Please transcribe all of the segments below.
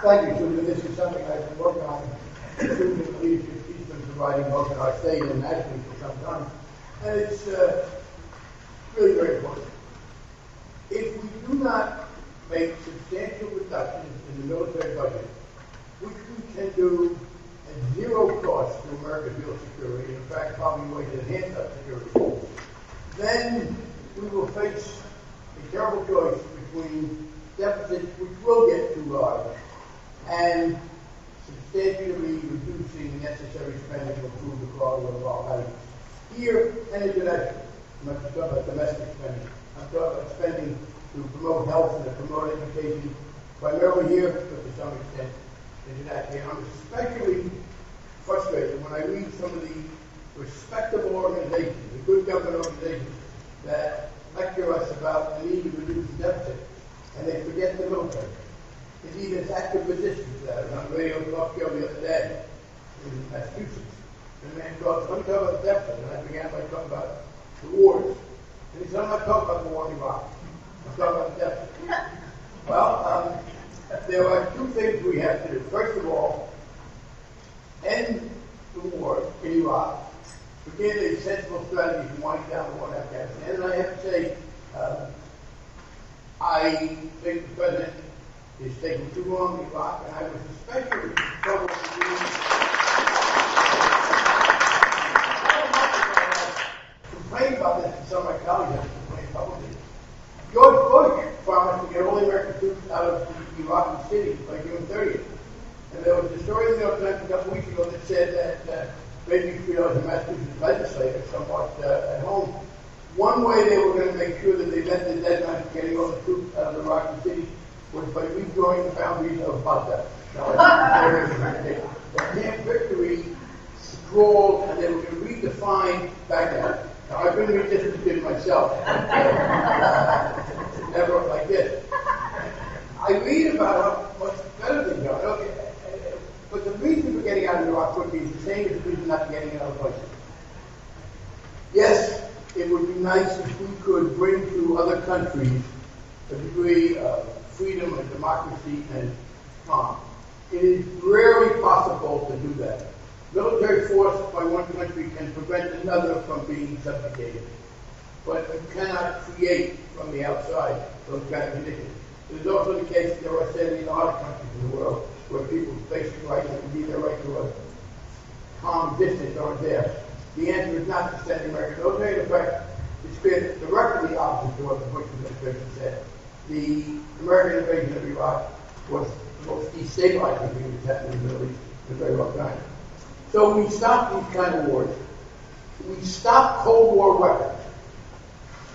Thank you, Susan. This is something I've been working on. Susan leadership, she's been providing both in our state and nationally for some time. And it's really very important. If we do not make substantial reductions in the military budget, which we can do at zero cost to America's real security, in fact, probably ways to enhance our security, then we will face a terrible choice between deficits which will get too large and substantially reducing necessary spending to improve the quality of our lives here and internationally. I'm not just talking about domestic spending. I'm talking about spending to promote health and to promote education, primarily here, but to some extent internationally. I'm especially frustrated when I read some of the respectable organizations, the good government organizations, that lecture us about the need to reduce the deficit, and they forget the military. Indeed, there's active resistance to that. I was on radio talk show the other day in Massachusetts. And the man goes, let me talk about the deficit. And I began by talking about the wars. And he said, I'm not talking about the war in Iraq. I'm talking about the deficit. Well, there are two things we have to do. First of all, end the war in Iraq. Begin a sensible strategy to wind down the war in Afghanistan. And I have to say, I think the president is taking too long in Iraq, and I was especially troubled with complained about this to some of my colleagues have complained publicly. George Bush promised to get all the American troops out of the Iraqi cities by June 30th. And there was a story in the New York Times a couple weeks ago that said that maybe you know, as a Massachusetts legislator somewhat at home, one way they were going to make sure that they met the deadline for getting all the troops out of the Iraqi cities was by redrawing the boundaries of Baghdad. The Camp Victory scrawled, and they were going to redefine Baghdad. Now, I've been redistricted myself, never like this. I read about how much better things are. Okay. But the reason for getting out of Iraq quickly is the same as the reason not getting out of places. Yes, it would be nice if we could bring to other countries a degree of freedom and democracy and calm. It is rarely possible to do that. Military force by one country can prevent another from being subjugated, but you cannot create from the outside those kind of conditions. It is also the case that there are certainly a lot of countries in the world where people's basic rights and indeed their right to a calm distance aren't there. The answer is not to send the American military. In fact, it's clear directly the opposite to what the Bush administration said. The American invasion of Iraq was the most destabilizing thing that's happened in the Middle East in a very long time. So we stop these kind of wars. We stop Cold War weapons.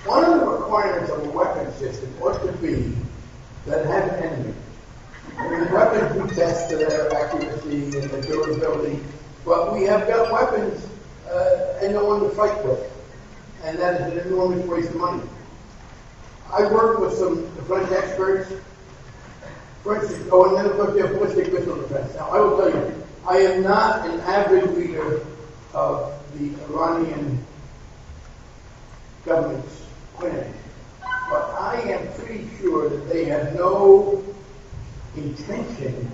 One of the requirements of a weapon system ought to be that it have an enemy. I mean, weapons we test for their accuracy and their durability, but we have got weapons and no one to fight with. And that is an enormous waste of money. I worked with some French experts. For instance, and then of course they have ballistic missile defense. Now, I will tell you, I am not an avid reader of the Iranian government's plans, but I am pretty sure that they have no intention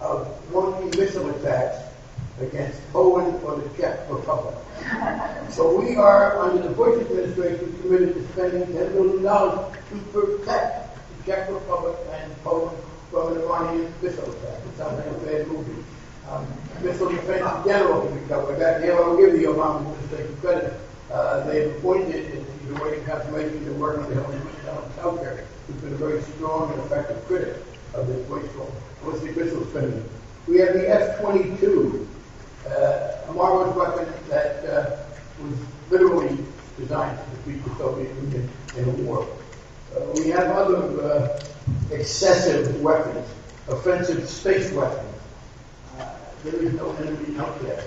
of launching missile attacks against Poland or the Czech Republic. So we are, under the Bush administration, committed to spending $10 billion to protect the Czech Republic and Poland from an Iranian missile attack. It sounds like a bad movie. Missile defense in general can be covered. That, I will give the Obama administration credit. They've appointed, and he's awaiting confirmation, they're working with Helen Kelker, who's been a very strong and effective critic of this wasteful ballistic missile spending. We have the F-22, a marvelous weapon that was literally designed to defeat the Soviet Union in a war. We have other excessive weapons, offensive space weapons. There is no enemy out there.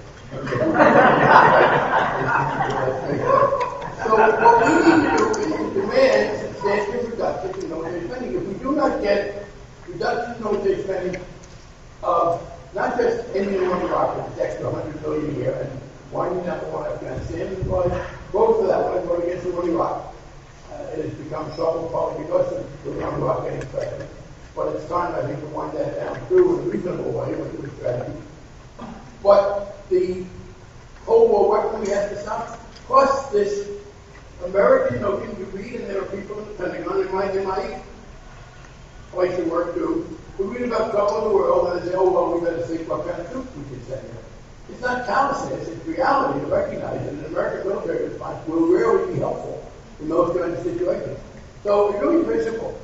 So what we need to do is to demand substantial reductions in military spending. If we do not get reductions in military spending of not just ending the war in Iraq, which is extra $100 billion a year, and winding down the war in Afghanistan, but both of that one going against the war in Iraq. It has become trouble probably because of the war in Iraq getting president. But it's time, I think, to wind that down. through in a reasonable way with the strategy. But the Cold War weaponry has to stop. Plus, this American notion you read, and there are people in the Pentagon in my place of work too, who read about trouble in the world and they say, oh, well, we better think what kind of troops we can send here. It's not callousness, it's reality to recognize that an American military response will rarely be helpful in those kinds of situations. So it's really very simple.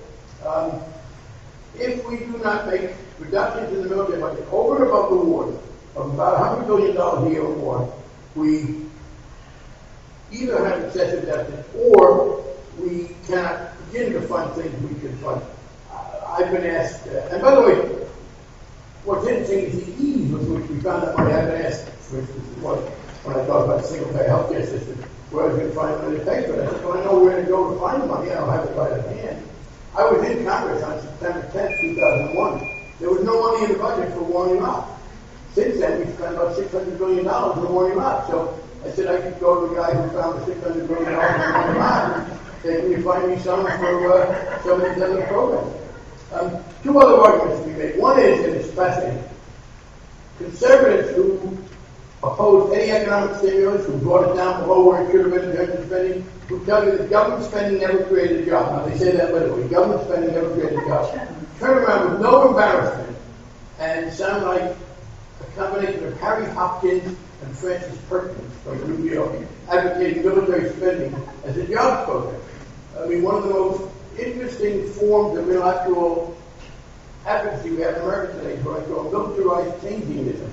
If we do not make reductions in the military budget over and above the war of about $100 billion a year or more, we either have excessive deficits or we cannot begin to fund things we can fund. I've been asked, and by the way, what's interesting is the ease with which we found that money. I've been asked, for instance, when I talk about the single-payer healthcare system, where I was going to find money to pay for it. I said, well, I know where to go to find the money. I don't have it right at hand. I was in Congress on September 10th, 2001. There was no money in the budget for War in Iraq. Since then, we've spent about $600 billion in the War in Iraq. So I said I could go to the guy who found the $600 billion in War in Iraq and say, can you find me some for some of these other programs? Two other arguments to be made. One is, and it's fascinating, conservatives who opposed any economic stimulus, who brought it down below where it should have been in terms of spending, who tell you that government spending never created a job. Now, they say that literally. Government spending never created a job. Turn around with no embarrassment and sound like a combination of Harry Hopkins and Francis Perkins from New York advocating military spending as a jobs program. I mean, one of the most interesting forms of intellectual advocacy we have in America today is what I call militarized Keynesianism.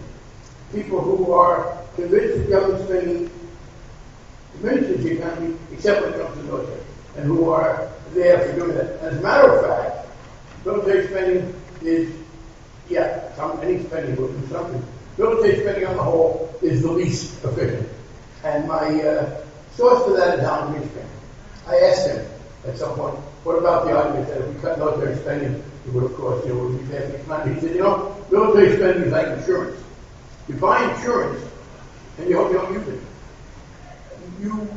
People who are convinced that government spending diminishes the economy, except when it comes to the military, and who are there for doing that. As a matter of fact, military spending is, any spending will do something. Military spending on the whole is the least efficient. And my source for that is Alan Greenspan. I asked him at some point, what about the argument that if we cut military spending, it would, of course, would be bad for the economy? He said, military spending is like insurance. You buy insurance, and you hope you don't use it. You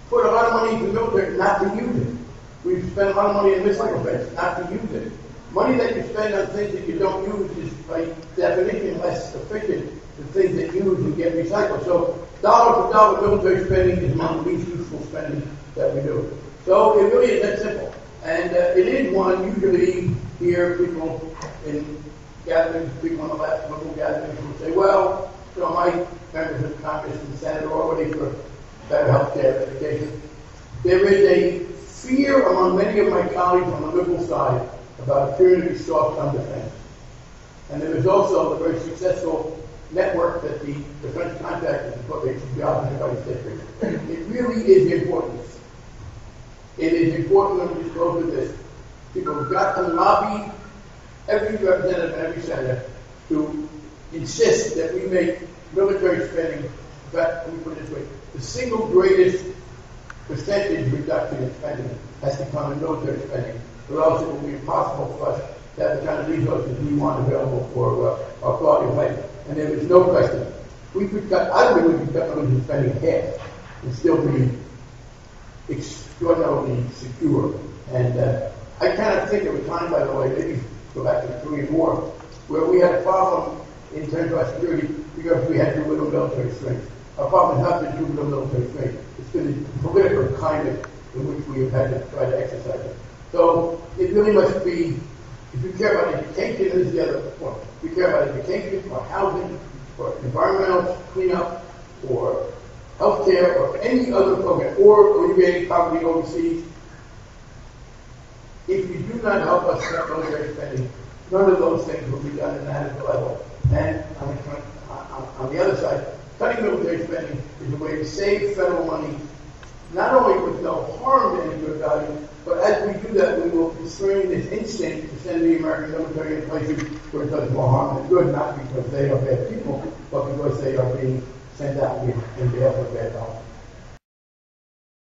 put a lot of money into the military not to use it. We've spent a lot of money in missile defense not to use it. Money that you spend on things that you don't use is, by definition, less efficient than things that use and get recycled. So, dollar for dollar military spending is among the least useful spending that we do. So, it really is that simple. And it is one, usually here, people in gatherings, people on the left, local gatherings will say, well, my members of Congress and the Senate are already for better health care, education. There is a fear among many of my colleagues on the liberal side about a period of soft on defense. And there is also the very successful network that the defense contractors have put jobs in everybody's district. It really is important. It is important when we just close with this. People have got to lobby every representative and every senator to insist that we make military spending, in fact, let me put it this way, the single greatest percentage reduction in spending has to come in military spending, or else it will be impossible for us to have the kind of resources we want available for our quality of life. And there is no question. We could cut, I don't think we could cut military spending in half and still be extraordinarily secure. And I cannot think of a time, by the way, maybe go back to the Korean War, where we had a problem in terms of our security because we had too little military strength. Our problem has not been too little military strength. It's been the political climate in which we have had to try to exercise it. So it really must be, if you care about education, this is the other point. If you care about education or housing or environmental cleanup or healthcare or any other program, or alleviating poverty overseas, if you do not help us cut military spending, none of those things will be done at an adequate level. And on the other side, cutting military spending is a way to save federal money, not only with no harm to any good value, but as we do that, we will constrain this instinct to send the American military in places where it does more harm than good, not because they are bad people, but because they are being sent out in behalf of bad dollars.